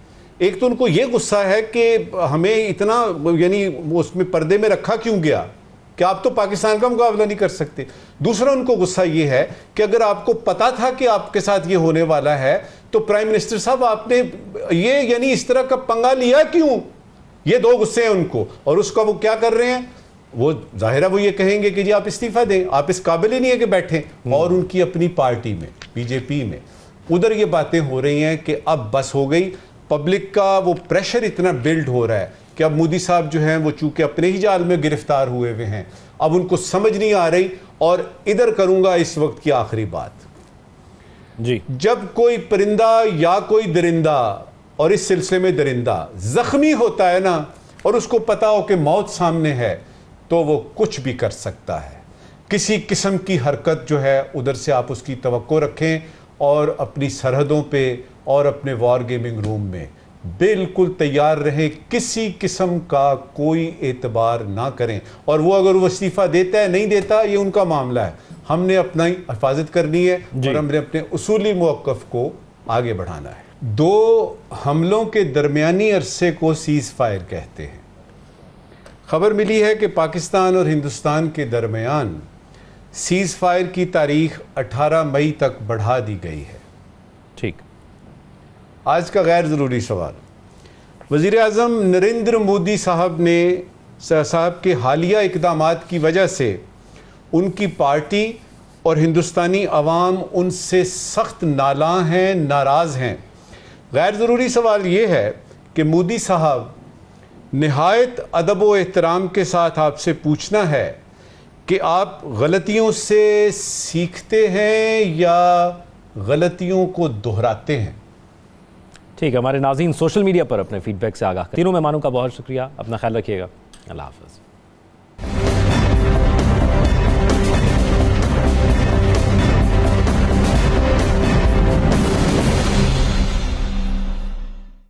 एक तो उनको ये गुस्सा है कि हमें इतना यानी उसमें पर्दे में रखा क्यों गया कि आप तो पाकिस्तान का मुकाबला नहीं कर सकते। दूसरा उनको गुस्सा ये है कि अगर आपको पता था कि आपके साथ ये होने वाला है तो प्राइम मिनिस्टर साहब आपने ये यानी इस तरह का पंगा लिया क्यों। ये दो गुस्से हैं उनको, और उसका वो क्या कर रहे हैं, वो जाहिर है वो ये कहेंगे कि जी आप इस्तीफा दें, आप इस काबिल ही नहीं है कि बैठें। और उनकी अपनी पार्टी में, बीजेपी में, उधर ये बातें हो रही हैं कि अब बस हो गई। पब्लिक का वो प्रेशर इतना बिल्ड हो रहा है कि अब मोदी साहब जो हैं वो चूंकि अपने ही जाल में गिरफ्तार हुए हुए हैं, अब उनको समझ नहीं आ रही। और इधर करूंगा इस वक्त की आखिरी बात जी, जब कोई परिंदा या कोई दरिंदा, और इस सिलसिले में दरिंदा जख्मी होता है ना, और उसको पता हो कि मौत सामने है, तो वो कुछ भी कर सकता है। किसी किस्म की हरकत जो है उधर से आप उसकी तवक्को रखें, और अपनी सरहदों पे और अपने वॉर गेमिंग रूम में बिल्कुल तैयार रहें, किसी किस्म का कोई एतबार ना करें। और वो अगर वो इस्तीफा देता है नहीं देता ये उनका मामला है, हमने अपना ही हिफाजत करनी है और हमने अपने उसूली मौक़िफ़ को आगे बढ़ाना है। दो हमलों के दरमियानी अरसे को सीज़ फायर कहते हैं। खबर मिली है कि पाकिस्तान और हिंदुस्तान के दरमियान सीज़ फायर की तारीख 18 मई तक बढ़ा दी गई है। ठीक। आज का गैर ज़रूरी सवाल, वज़ीर आज़म नरेंद्र मोदी साहब के हालिया इक़दामात की वजह से उनकी पार्टी और हिंदुस्तानी अवाम उनसे सख्त नालां हैं, नाराज़ हैं। गैर ज़रूरी सवाल ये है कि मोदी साहब निहायत अदब व एहतराम के साथ आपसे पूछना है कि आप गलतियों से सीखते हैं या गलतियों को दोहराते हैं। ठीक है, हमारे नाज़रीन सोशल मीडिया पर अपने फीडबैक से आगाह करें। तीनों मेहमानों का बहुत शुक्रिया, अपना ख्याल रखिएगा, अल्लाह हाफ़िज़।